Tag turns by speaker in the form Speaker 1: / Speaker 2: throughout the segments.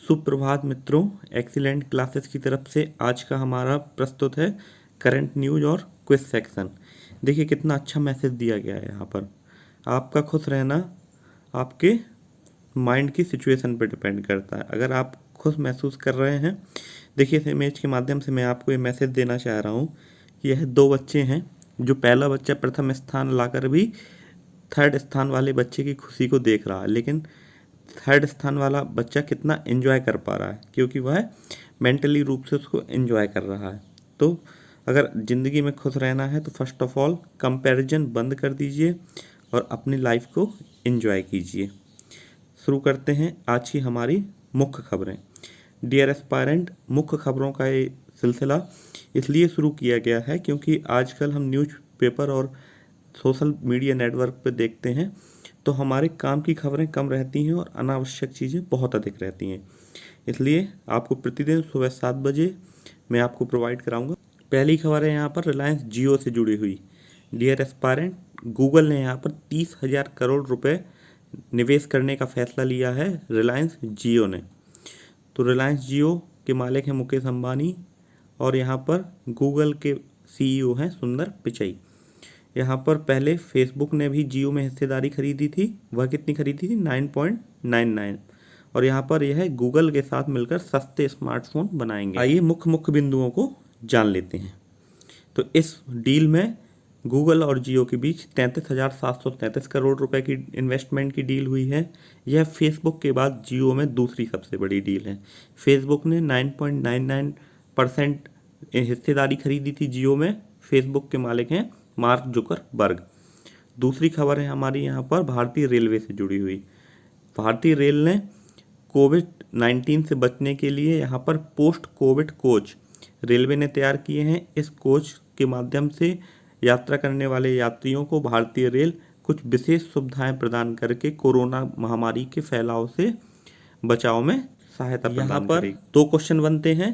Speaker 1: सुप्रभात मित्रों, excellent classes की तरफ से आज का हमारा प्रस्तुत है करंट न्यूज और क्विज सेक्शन। देखिए कितना अच्छा मैसेज दिया गया है यहाँ पर। आपका खुश रहना आपके माइंड की सिचुएशन पर डिपेंड करता है। अगर आप खुश महसूस कर रहे हैं, देखिए इस इमेज के माध्यम से मैं आपको ये मैसेज देना चाह रहा हूँ कि यह दो बच्चे हैं। जो पहला बच्चा प्रथम स्थान लाकर भी थर्ड स्थान वाले बच्चे की खुशी को देख रहा है, लेकिन थर्ड स्थान वाला बच्चा कितना एंजॉय कर पा रहा है क्योंकि वह मेंटली रूप से उसको एंजॉय कर रहा है। तो अगर ज़िंदगी में खुश रहना है तो फर्स्ट ऑफ ऑल कंपैरिजन बंद कर दीजिए और अपनी लाइफ को एंजॉय कीजिए। शुरू करते हैं आज की हमारी मुख्य खबरें। डियर एस्पायरेंट, मुख्य खबरों का ये सिलसिला इसलिए शुरू किया गया है क्योंकि आजकल हम न्यूज़पेपर और सोशल मीडिया नेटवर्क पे देखते हैं तो हमारे काम की खबरें कम रहती हैं और अनावश्यक चीज़ें बहुत अधिक रहती हैं। इसलिए आपको प्रतिदिन सुबह 7 बजे मैं आपको प्रोवाइड कराऊंगा। पहली खबर है यहाँ पर रिलायंस जियो से जुड़ी हुई। डियर एस्पायरेंट, गूगल ने यहाँ पर 30,000 करोड़ रुपए निवेश करने का फैसला लिया है रिलायंस जियो ने। तो रिलायंस जियो के मालिक हैं मुकेश अंबानी और यहाँ पर गूगल के सीईओ हैं सुंदर पिचई। यहाँ पर पहले फेसबुक ने भी जियो में हिस्सेदारी खरीदी थी। वह कितनी खरीदी थी? 9.99। और यहाँ पर यह गूगल के साथ मिलकर सस्ते स्मार्टफोन बनाएंगे। आइए मुख्य बिंदुओं को जान लेते हैं। तो इस डील में गूगल और जियो के बीच 33,733 करोड़ रुपए की इन्वेस्टमेंट की डील हुई है। यह फेसबुक के बाद जियो में दूसरी सबसे बड़ी डील है। फेसबुक ने 9.99% हिस्सेदारी खरीदी थी जियो में। फेसबुक के मालिक हैं मार्क जुकरबर्ग। दूसरी खबर है हमारी यहाँ पर भारतीय रेलवे से जुड़ी हुई। भारतीय रेल ने कोविड-19 से बचने के लिए यहाँ पर पोस्ट कोविड कोच रेलवे ने तैयार किए हैं। इस कोच के माध्यम से यात्रा करने वाले यात्रियों को भारतीय रेल कुछ विशेष सुविधाएं प्रदान करके कोरोना महामारी के फैलाव से बचाव में सहायता प्रदान करेगी। यहाँ पर 2 क्वेश्चन बनते हैं।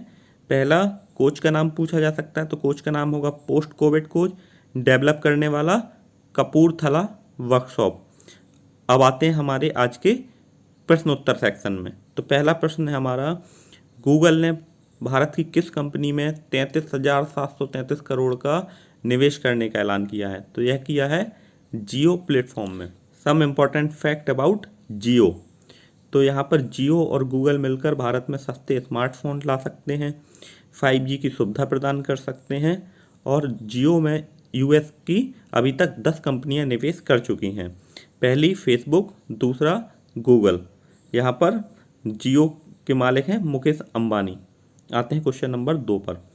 Speaker 1: पहला, कोच का नाम पूछा जा सकता है तो कोच का नाम होगा पोस्ट कोविड कोच। डेवलप करने वाला कपूरथला वर्कशॉप। अब आते हैं हमारे आज के प्रश्नोत्तर सेक्शन में। तो पहला प्रश्न है हमारा, गूगल ने भारत की किस कंपनी में 33,733 करोड़ का निवेश करने का ऐलान किया है? तो यह किया है जियो प्लेटफॉर्म में। सम इम्पॉर्टेंट फैक्ट अबाउट जियो। तो यहाँ पर जियो और गूगल मिलकर भारत में सस्ते स्मार्टफोन ला सकते हैं, 5G की सुविधा प्रदान कर सकते हैं और जियो में यूएस की अभी तक 10 कंपनियां निवेश कर चुकी हैं। पहली फेसबुक, दूसरा गूगल। यहाँ पर जियो के मालिक हैं मुकेश अंबानी। आते हैं क्वेश्चन नंबर 2 पर।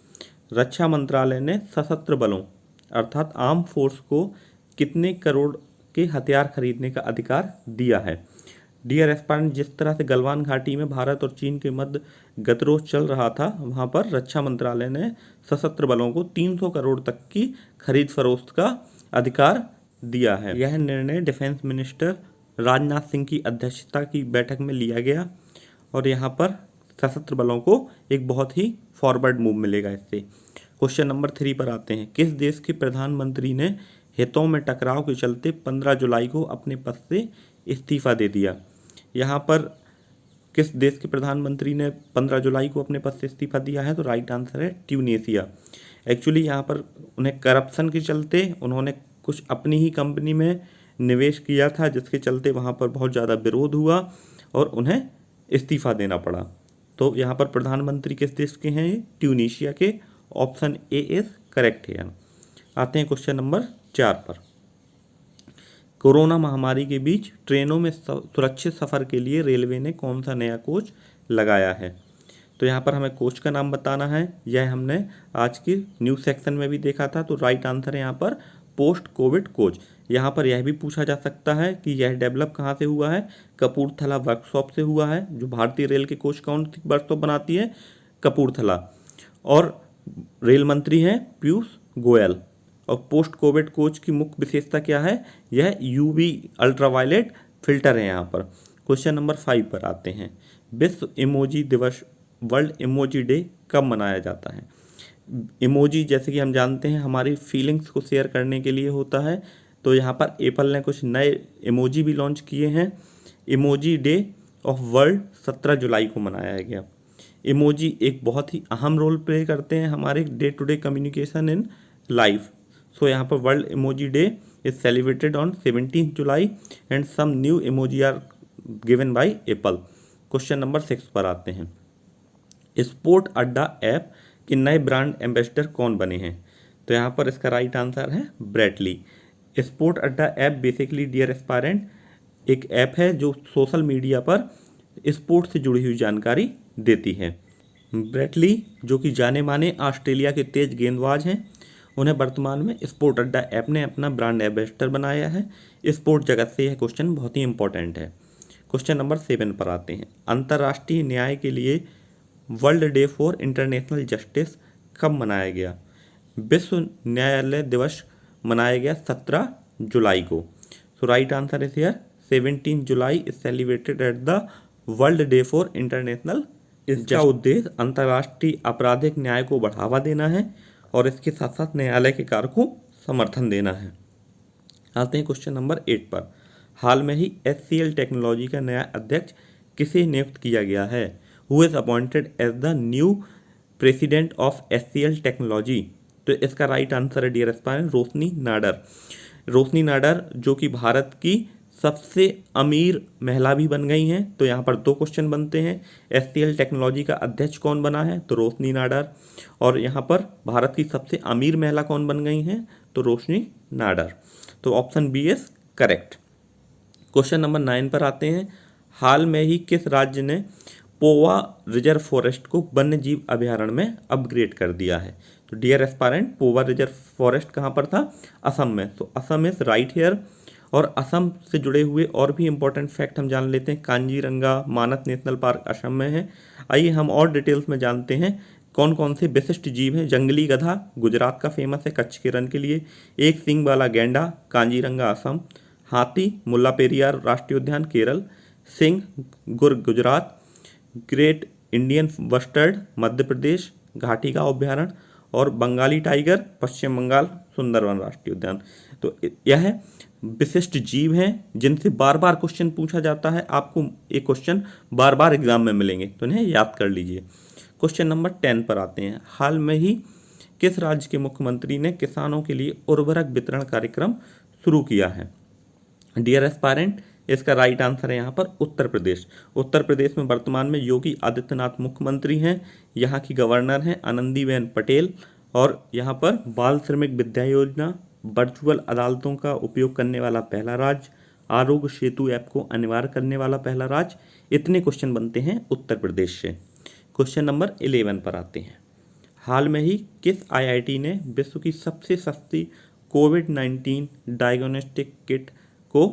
Speaker 1: रक्षा मंत्रालय ने सशस्त्र बलों अर्थात आर्म फोर्स को कितने करोड़ के हथियार खरीदने का अधिकार दिया है? डियर एस्पायरेंट, जिस तरह से गलवान घाटी में भारत और चीन के मध्य गतिरोध चल रहा था, वहाँ पर रक्षा मंत्रालय ने सशस्त्र बलों को 300 करोड़ तक की खरीद फरोख्त का अधिकार दिया है। यह निर्णय डिफेंस मिनिस्टर राजनाथ सिंह की अध्यक्षता की बैठक में लिया गया और यहाँ पर सशस्त्र बलों को एक बहुत ही फॉरवर्ड मूव मिलेगा इससे। क्वेश्चन नंबर 3 पर आते हैं। किस देश के प्रधानमंत्री ने हितों में टकराव के चलते 15 जुलाई को अपने पद से इस्तीफा दे दिया? यहाँ पर किस देश के प्रधानमंत्री ने 15 जुलाई को अपने पद से इस्तीफा दिया है? तो राइट आंसर है ट्यूनीशिया। एक्चुअली यहाँ पर उन्हें करप्शन के चलते उन्होंने कुछ अपनी ही कंपनी में निवेश किया था, जिसके चलते वहाँ पर बहुत ज़्यादा विरोध हुआ और उन्हें इस्तीफा देना पड़ा। तो यहाँ पर प्रधानमंत्री किस देश के हैं? ट्यूनीशिया के। ऑप्शन ए इज करेक्ट है। आते हैं क्वेश्चन नंबर 4 पर। कोरोना महामारी के बीच ट्रेनों में सुरक्षित सफ़र के लिए रेलवे ने कौन सा नया कोच लगाया है? तो यहाँ पर हमें कोच का नाम बताना है। यह हमने आज की न्यूज़ सेक्शन में भी देखा था। तो राइट आंसर है यहाँ पर पोस्ट कोविड कोच। यहाँ पर यह भी पूछा जा सकता है कि यह डेवलप कहाँ से हुआ है? कपूरथला वर्कशॉप से हुआ है। जो भारतीय रेल के कोच कौन सी वर्कशॉप बनाती है? कपूरथला। और रेल मंत्री हैं पीयूष गोयल। और पोस्ट कोविड कोच की मुख्य विशेषता क्या है? यह यूवी अल्ट्रावायलेट फिल्टर है। यहाँ पर क्वेश्चन नंबर 5 पर आते हैं। विश्व इमोजी दिवस, वर्ल्ड इमोजी डे कब मनाया जाता है? इमोजी जैसे कि हम जानते हैं हमारी फीलिंग्स को शेयर करने के लिए होता है। तो यहाँ पर एप्पल ने कुछ नए इमोजी भी लॉन्च किए हैं। इमोजी डे ऑफ वर्ल्ड 17 जुलाई को मनाया गया। इमोजी एक बहुत ही अहम रोल प्ले करते हैं हमारे day to day communication in life. So यहाँ पर world emoji day is celebrated on 17 July and some new emoji are given by Apple. Question number 6 पर आते हैं। स्पोर्ट अड्डा ऐप के नए ब्रांड एम्बेसडर कौन बने हैं? तो यहाँ पर इसका राइट आंसर है ब्रेटली। स्पोर्ट अड्डा ऐप बेसिकली डियर एस्पायरेंट एक ऐप है जो सोशल मीडिया पर स्पोर्ट्स से जुड़ी हुई जानकारी देती है। ब्रेटली जो कि जाने माने ऑस्ट्रेलिया के तेज गेंदबाज हैं, उन्हें वर्तमान में स्पोर्ट अड्डा ऐप ने अपना ब्रांड एम्बेसडर बनाया है। स्पोर्ट जगत से यह क्वेश्चन बहुत ही इंपॉर्टेंट है। क्वेश्चन नंबर 7 पर आते हैं। अंतर्राष्ट्रीय न्याय के लिए world day for international justice कब मनाया गया? विश्व न्यायालय दिवस मनाया गया 17 जुलाई को। So right answer is here 17 July is celebrated at the world day for international. इसका उद्देश्य अंतर्राष्ट्रीय आपराधिक न्याय को बढ़ावा देना है और इसके साथ साथ न्यायालय के कार्य को समर्थन देना है। आते हैं क्वेश्चन नंबर 8 पर। हाल में ही HCL टेक्नोलॉजी का नया अध्यक्ष किसे नियुक्त किया गया है? Who is appointed as the new president of HCL technology? तो इसका राइट आंसर है डियर एस्पायरेंट रोशनी नाडर। रोशनी नाडर जो कि भारत की सबसे अमीर महिला भी बन गई हैं। तो यहाँ पर 2 क्वेश्चन बनते हैं। HCL टेक्नोलॉजी का अध्यक्ष कौन बना है? तो रोशनी नाडर। और यहाँ पर भारत की सबसे अमीर महिला कौन बन गई हैं? तो रोशनी नाडर। तो option B is correct. Question number 9 पर आते हैं। हाल में ही किस राज्य ने पोवा रिजर्व फॉरेस्ट को वन्य जीव अभ्यारण्य में अपग्रेड कर दिया है? तो dear aspirant Powa reserve forest कहाँ पर था? असम में। तो असम इज राइट हियर। और असम से जुड़े हुए और भी इंपॉर्टेंट फैक्ट हम जान लेते हैं। कांजीरंगा मानस नेशनल पार्क असम में है। आइए हम और डिटेल्स में जानते हैं कौन कौन से विशिष्ट जीव हैं। जंगली गधा गुजरात का फेमस है कच्छ के रण के लिए। एक सींग वाला गैंडा कांजीरंगा असम। हाथी मुल्ला पेरियार राष्ट्रीय उद्यान केरल। सिंह गुर Gujarat. Great Indian bustard Madhya Pradesh घाटी का अभ्यारण्य। और बंगाली टाइगर पश्चिम बंगाल सुंदरवन राष्ट्रीय उद्यान। तो यह विशिष्ट जीव हैं जिनसे बार बार क्वेश्चन पूछा जाता है। आपको एक क्वेश्चन बार बार एग्जाम में मिलेंगे तो इन्हें याद कर लीजिए। क्वेश्चन नंबर 10 पर आते हैं। हाल में ही किस राज्य के मुख्यमंत्री ने किसानों के लिए उर्वरक वितरण कार्यक्रम शुरू किया है? डियर एस्पायरेंट इसका राइट आंसर है यहाँ पर उत्तर प्रदेश। उत्तर प्रदेश में वर्तमान में योगी आदित्यनाथ मुख्यमंत्री हैं। यहाँ की गवर्नर हैं आनंदीबेन पटेल। और यहाँ पर बाल श्रमिक विद्या योजना, वर्चुअल अदालतों का उपयोग करने वाला पहला राज्य, आरोग्य सेतु ऐप को अनिवार्य करने वाला पहला राज्य। इतने क्वेश्चन बनते हैं उत्तर प्रदेश से। क्वेश्चन नंबर 11 पर आते हैं। हाल में ही किस IIT ने विश्व की सबसे सस्ती कोविड-19 डायग्नोस्टिक किट को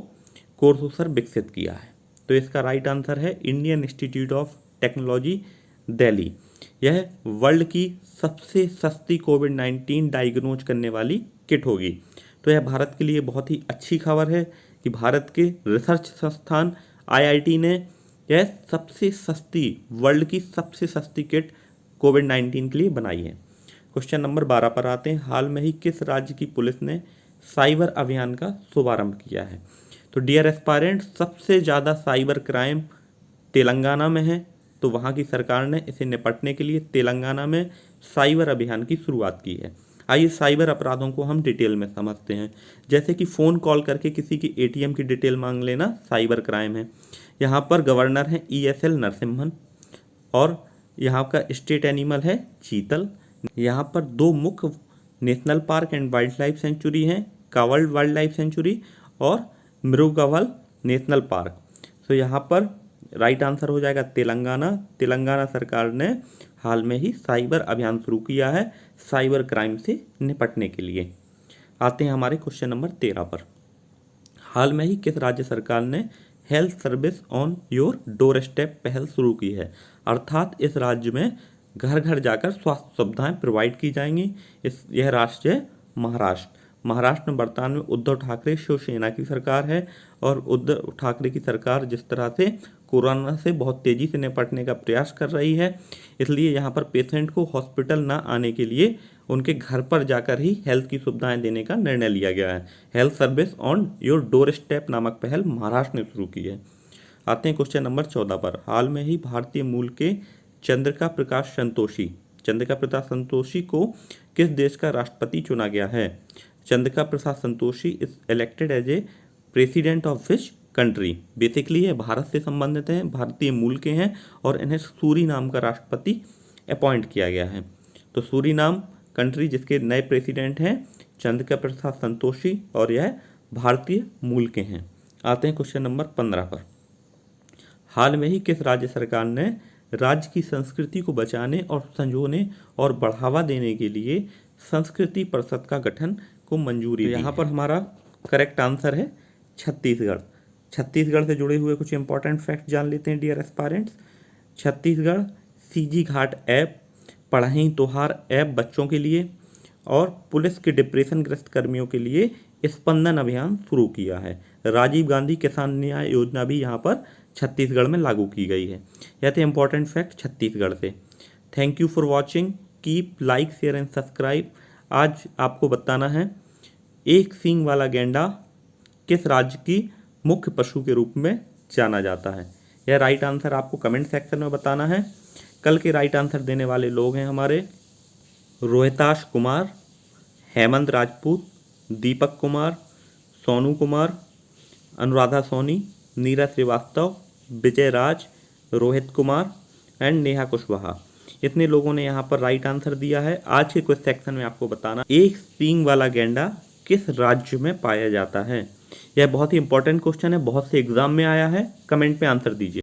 Speaker 1: कोर्सोसर विकसित किया है? तो इसका राइट आंसर है Indian institute of technology Delhi. यह वर्ल्ड की सबसे सस्ती कोविड-19 डायग्नोज करने वाली किट होगी। तो यह भारत के लिए बहुत ही अच्छी खबर है कि भारत के रिसर्च संस्थान IIT ने यह सबसे सस्ती वर्ल्ड की सबसे सस्ती किट कोविड-19 के लिए बनाई है। क्वेश्चन नंबर 12 पर आते हैं। हाल में ही किस राज्य की पुलिस ने साइबर अभियान का शुभारंभ किया है? तो डियर एस्पायरेंट सबसे ज़्यादा साइबर क्राइम तेलंगाना में है। तो वहाँ की सरकार ने इसे निपटने के लिए तेलंगाना में साइबर अभियान की शुरुआत की है। आइए साइबर अपराधों को हम डिटेल में समझते हैं। जैसे कि फ़ोन कॉल करके किसी की ATM की डिटेल मांग लेना साइबर क्राइम है। यहाँ पर गवर्नर हैं ESL नरसिम्हन और यहाँ का स्टेट एनिमल है चीतल। यहाँ पर 2 मुख्य national park and wild life sanctuary हैं, कावल वाइल्ड लाइफ सेंचुरी और मृगवल नेशनल पार्क। तो यहाँ पर राइट आंसर हो जाएगा तेलंगाना। तेलंगाना सरकार ने हाल में ही साइबर अभियान शुरू किया है साइबर क्राइम से निपटने के लिए। आते हैं हमारे क्वेश्चन नंबर 13 पर। हाल में ही किस राज्य सरकार ने health service on your door step पहल शुरू की है? अर्थात इस राज्य में घर घर जाकर स्वास्थ्य सुविधाएं प्रोवाइड की जाएंगी। यह राज्य है महाराष्ट्र। महाराष्ट्र में वर्तमान में उद्धव ठाकरे शिवसेना की सरकार है और उद्धव ठाकरे की सरकार जिस तरह से कोरोना से बहुत तेज़ी से निपटने का प्रयास कर रही है, इसलिए यहाँ पर पेशेंट को हॉस्पिटल ना आने के लिए उनके घर पर जाकर ही हेल्थ की सुविधाएं देने का निर्णय लिया गया है। Health service on your door step नामक पहल महाराष्ट्र ने शुरू की है। आते हैं क्वेश्चन नंबर 14 पर। हाल में ही भारतीय मूल के चंद्रिका प्रकाश संतोषी को किस देश का राष्ट्रपति चुना गया है? Chandrika Prasad Santoshi is elected as a president of which country? Basically ये भारत से संबंधित हैं, भारतीय मूल के हैं और इन्हें सूरीनाम का राष्ट्रपति अपॉइंट किया गया है। तो सूरीनाम कंट्री जिसके नए प्रेसिडेंट हैं चंद्रिका प्रसाद संतोषी और यह भारतीय मूल के हैं। आते हैं क्वेश्चन नंबर 15 पर। हाल में ही किस राज्य सरकार ने राज्य की संस्कृति को बचाने और संजोने और बढ़ावा देने के लिए संस्कृति परिषद का गठन को मंजूरी दी? यहाँ पर हमारा करेक्ट आंसर है छत्तीसगढ़। छत्तीसगढ़ से जुड़े हुए कुछ इंपॉर्टेंट फैक्ट जान लेते हैं डियर एस्पायरेंट्स। छत्तीसगढ़ सीजी घाट ऐप, पढ़ाई त्योहार ऐप बच्चों के लिए और पुलिस के डिप्रेशन ग्रस्त कर्मियों के लिए स्पंदन अभियान शुरू किया है। राजीव गांधी किसान न्याय योजना भी यहाँ पर छत्तीसगढ़ में लागू की गई है। यह थे इंपॉर्टेंट फैक्ट छत्तीसगढ़ से। Thank you for watching, keep like share and subscribe. आज आपको बताना है एक सींग वाला गैंडा किस राज्य की मुख्य पशु के रूप में जाना जाता है। यह राइट आंसर आपको कमेंट सेक्शन में बताना है। कल के राइट आंसर देने वाले लोग हैं हमारे रोहिताश कुमार, हेमंत राजपूत, दीपक कुमार, सोनू कुमार, अनुराधा सोनी, नीरज श्रीवास्तव, विजय राज, रोहित कुमार एंड नेहा कुशवाहा। इतने लोगों ने यहाँ पर राइट आंसर दिया है। आज के क्वेश्चन सेक्शन में आपको बताना एक सींग वाला गैंडा किस राज्य में पाया जाता है। यह बहुत ही इंपॉर्टेंट क्वेश्चन है, बहुत से एग्जाम में आया है। कमेंट में आंसर दीजिए।